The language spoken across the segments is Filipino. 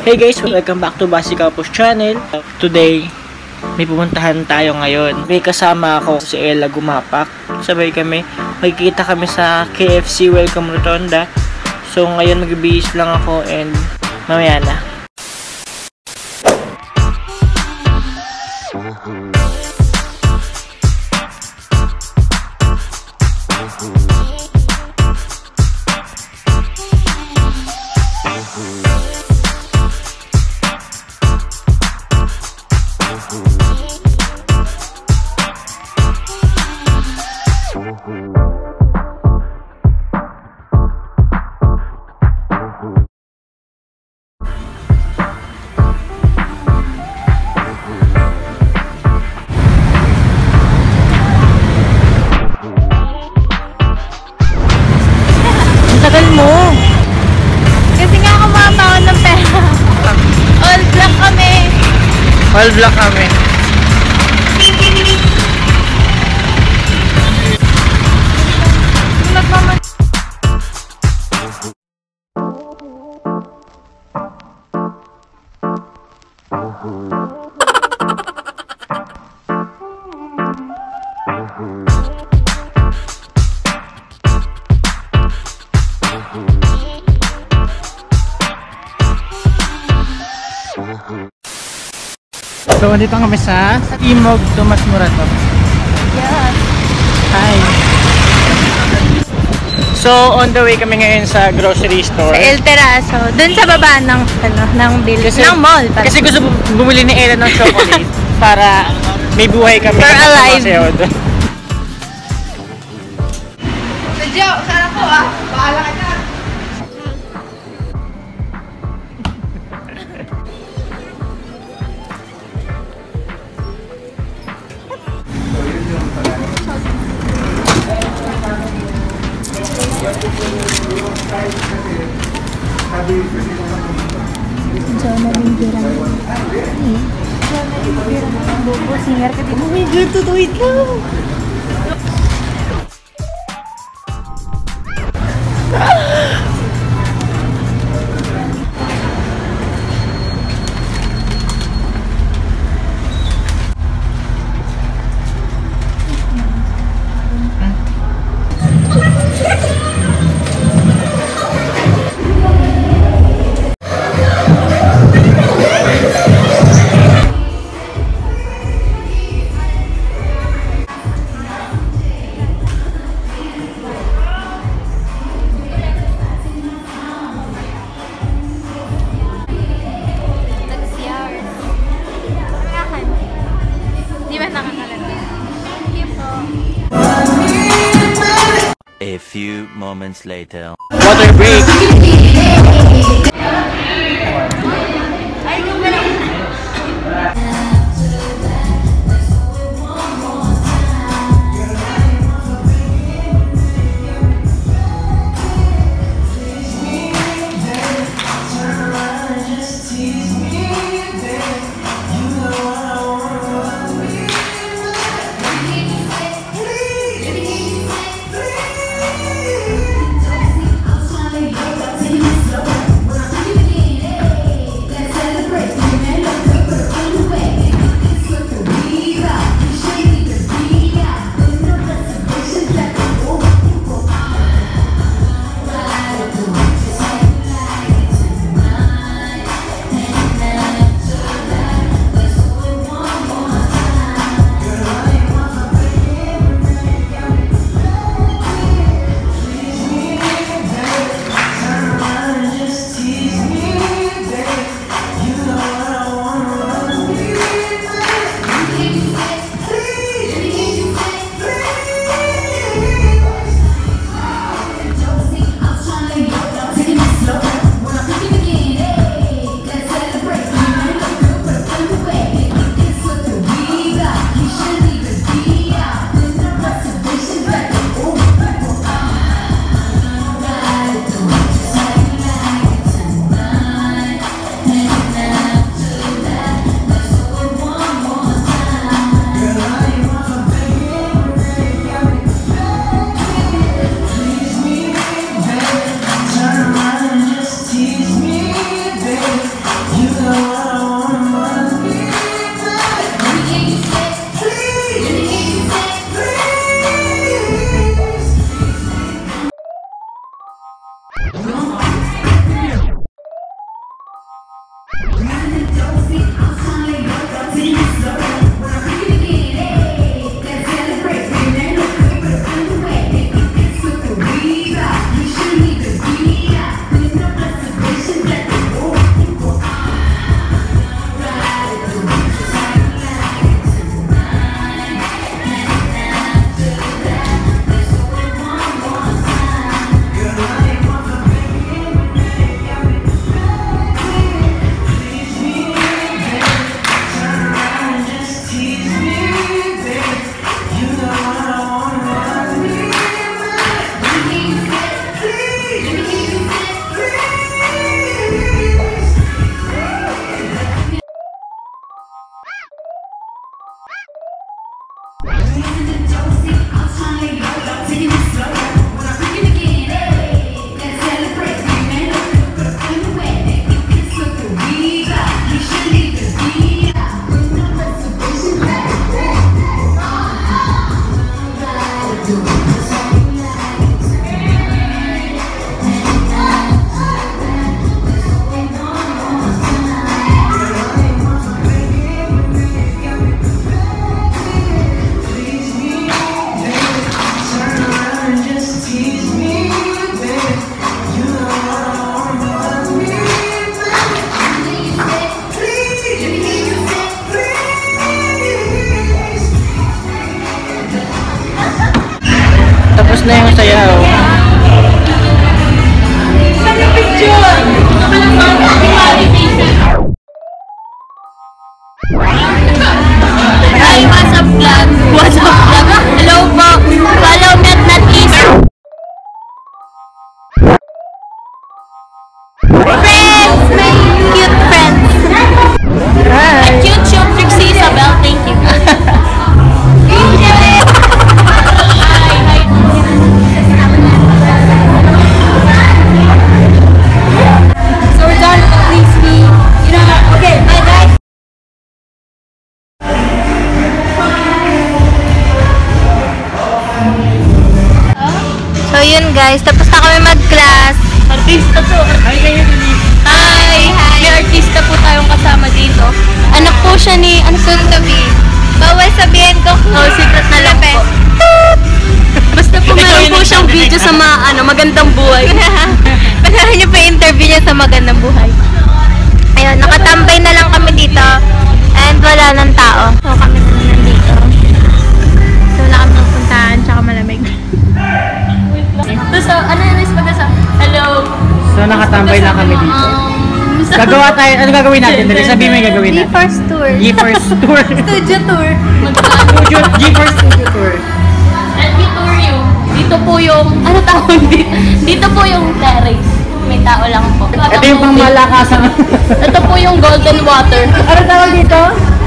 Hey guys, welcome back to Basi Campus Channel. Today, may pupuntahan tayo ngayon. May kasama ako si Ella Gumapak. Sabay kami, magkikita kami sa KFC Welcome Rotonda. So ngayon magbibihis lang ako and mamaya na. Tagal mo. Kasi nga ako makabaon ng pera. All black kami. All black kami. Nagmaman. So, dito kami sa Timog Tomas Morato. Yes. Hi! So, on the way kami ngayon sa grocery store. Sa El Terrazo. Dun sa baba ng, ng mall. Kasi gusto bumili ni Ella ng chocolate para may buhay kami. For alive. Sadyo, sana po bahala ka dyan. Singer ka din. Oh my God, tutuwid lang. A few moments later. Water break! Tapos na yung sayaw. Sana picture! Hi, what's up vlog? What's up vlog? Hello po! Follow me at Natis! Friends! My cute friends! Hi! Cute show, Trixie Isabel, thank you. So we're done with the police fee. You know, okay, bye guys. So yun guys, tapos na kami mag-class. Artista to. Hi kayo dito. Hi! May artista po tayong kasama dito. Anak po siya ni, ano soon to be? Bawal sabihin ko. Oh, secret na lang po. Basta po meron po siyang video sa magandang buhay. Panahan niyo pa yung interview niya sa magandang buhay. Ayun, nakatambay na lang kami dito. And wala nang tao. So kami na lang nandito. So wala kami pupuntahan, tsaka malamig. So, ano yung pag-asa? Hello! So nakatambay lang kami dito. Gagawa tayo, ano gagawin natin? Dali, sabihin mo yung gagawin natin. GeForce Tour. GeForce Tour. Studio Tour. GeForce Studio Tour. Tour yung, dito po yung, ano tawag dito? Dito po yung terrace. May tao lang po. Ito yung pangmalakasan. Ito po yung golden water. Ano tawag dito?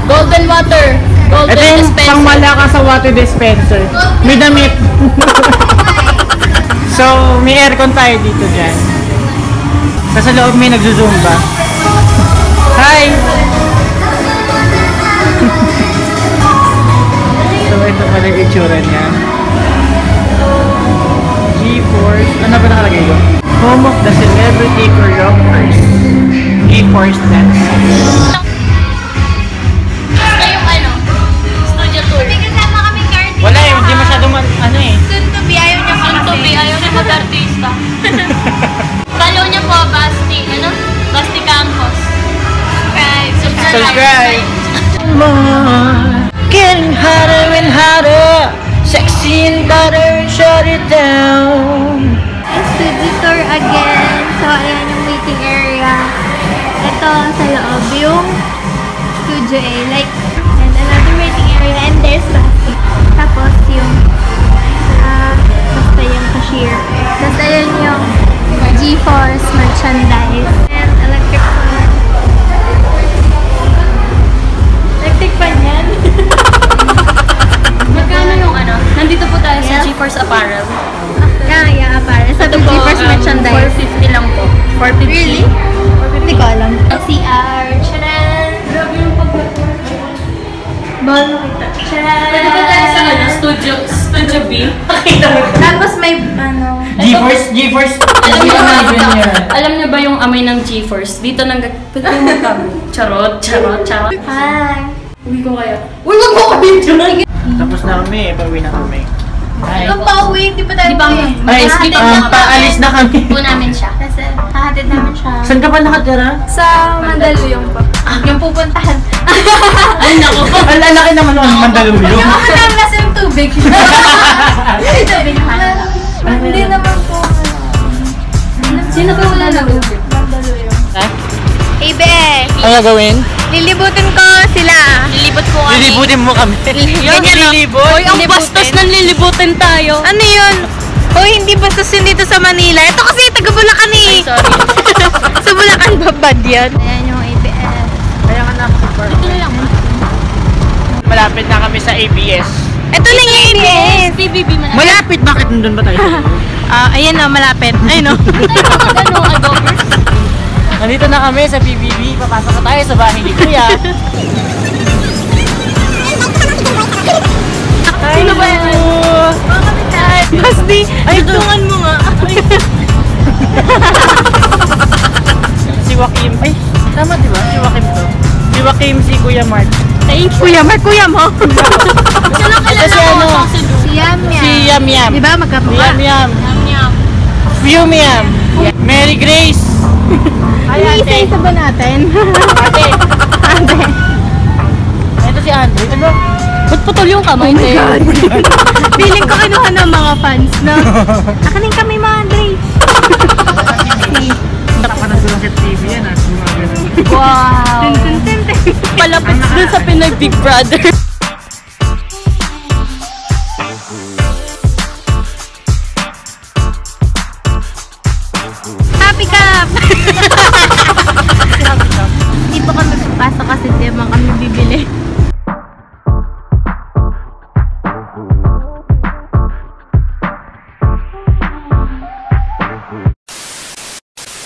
Golden water. Golden Ito yung dispenser. pangmalakasan water dispenser. May damit. So, may aircon tayo dito dyan. Sa loob may nagzuzumba. Hi! So, ito pala yung itsura niya. GeForce. Ano ba nakalagay ko? Home of the celebrity choreographers. GeForce Dance. Ito yung ano, studio tour. May kasama kaming card. Wala eh, hindi masyadong ano eh. Soon to be, ayaw niya soon to be, ayaw niya mag-artista. Follow niya po, Basti, ano? Basti Campos. Subscribe. Getting hotter and hotter. Sexy and butter, shut it down. Studio tour again. So, ayan yung waiting area. Ito sa loob yung Studio A. Like, and another waiting area. And there's Basti. Tapos yung basta yung cashier. Tapos ayun yung GeForce merchandise. And electric fan. Electric fan yan. Magkano yung ano? Nandito po tayo sa GeForce Apparel. Yeah, apparel. Sabi GeForce merchandise. 450 lang po. 450. Really? 450 ko alam. CR. Charan! Grabe yung pag-report. Ball mo kita. Charan! Nandito tayo sa ano? Studio B. Tapos may ano? GeForce GeForce. Alam niyo ba yung amoy ng GeForce? Dito nang pwede mo magkabo. Charot. Hi. Uwi ko kaya. Uy, wag mo kami dyan! Tapos na kami, pauwi na kami. Anong pauwi? Di pa tayo Ay, paalis na kami. Po namin siya. Kasi hahatid namin siya. Saan ka pa nakatira? Sa Mandaluyong pa. Yung pupuntahan. Ay, naku. Ang lalaki naman ng Mandaluyong. Yung hanap nasa yung tubig. Ay, tubig hanap. Hindi naman po. Sino ba wala na tubig? Mandaluyong. Ibe, Ano gagawin? lilibutin ko sila. Lilibot ko kami. Lilibutin mo kami. Ganyan, no? Lilibot? Hoy, ang bastos ng lilibutin tayo. Ano yun? Hoy, hindi bastos yun dito sa Manila. Ito kasi taga Bulacan eh. Ay, sorry. Sa Bulacan ba bad yan? Ayan yung ABS. Kaya ka na. Ito na lang. Malapit na kami sa ABS. Ito lang yung ABS. PBB man. Malapit? Bakit nandun ba tayo? Ayan o, malapit. Ayun o. Ano, adobers? Nandito na kami sa PBB. Papasok na tayo sa bahay ni Kuya. Sino ba yan? Basti, tungan mo nga. Si Joaquim. Ay, tama diba? Si Joaquim to. Si Joaquim, si Kuya Mark. Thank you. Kuya Mark, kuya mo. Siya lang Ito kilala si ko. ano? Si Yam Si Yam Yam. Diba magkapwa? Yam Yam. Yum. Yum Yam. Mary Grace. Ay, Isa-isa ba natin? Ate. Ate. Ito si Andre. Ano? Ba't putol yung kamay? Feeling ko kinuha ng mga fans, no? Nakaling kami mga Andre. Taka na silang sa TV yan ah. Wow. Palapit dun sa Pinoy Big Brother. Happy Cup! Hindi pa kami papasok kasi di naman kami bibili.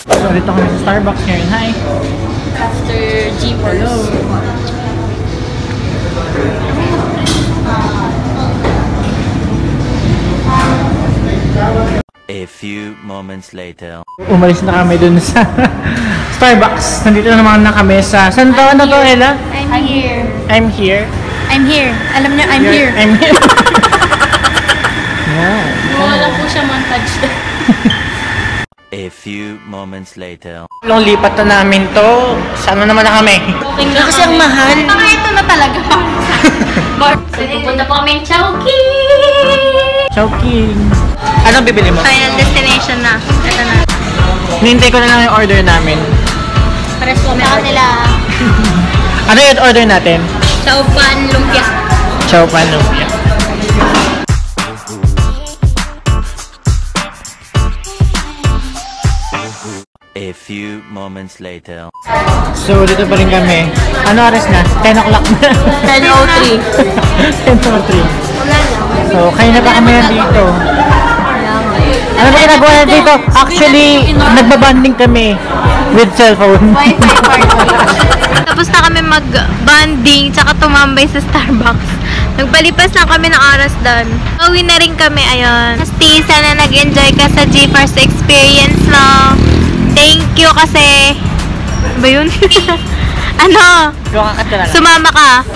So, dito kami sa Starbucks ngayon. Hi. After GeForce. A few moments later. Umalis na kami dun sa Starbucks. Nandito na naman na kami sa... Saan to? Ano to, Ella? I'm here. I'm here. I'm here. Alam niyo, I'm here. I'm here. Wow. Wala lang po siya montage. A few moments later. Long lipat na namin to. Sana naman na kami. Kasi ang mahal. Baka ito na talaga. Pupunta po kami Chowking! Chowking. Anong bibili mo? Final destination na. Ito na. Hinintay ko na lang yung order namin. Pares po Sa kanila, Ano yung order natin? Chowpan Lumpia. Chow pan lumpia. A few moments later. So, dito pa rin kami. Ano oras na? 10 o'clock na. 10:03. 10:03. So, kayo na pa kami nandito. Ano ba ginagawa na dito? Actually, nagbabanding kami with cellphone. Wi-Fi party. Tapos na kami mag-bonding tsaka tumambay sa Starbucks. Nagpalipas lang kami ng oras doon. Uwi na rin kami, ayun. Stay, sana nag-enjoy ka sa GeForce experience mo. Thank you kasi... Ba yun? Ano? Sumama ka.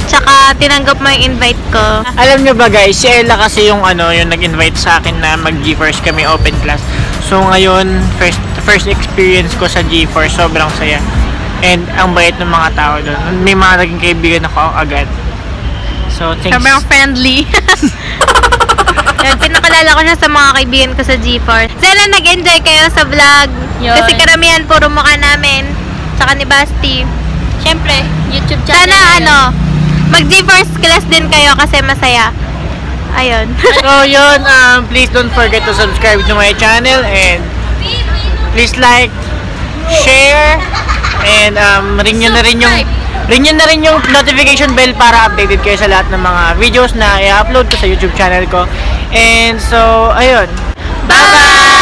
Tsaka tinanggap mo yung invite ko. Alam nyo ba guys, si Ella kasi yung yung nag-invite sa akin na mag-GeForce kami open class. So ngayon, first experience ko sa GeForce, sobrang saya. And ang bait ng mga tao doon. May mga naging kaibigan ako agad. So thanks. Sobrang friendly. Yan, pinakalala ko siya sa mga kaibigan ko sa GeForce. Sana nag-enjoy kayo sa vlog. Yun. Kasi karamihan puro mukha namin. Tsaka ni Basti. Siyempre, YouTube channel. Sana mag-GeForce class din kayo kasi masaya. Ayun. So yun, please don't forget to subscribe to my channel and please like, share, and ring nyo na rin yung notification bell para updated kayo sa lahat ng mga videos na i-upload ko sa YouTube channel ko. And so, ayun. Bye-bye!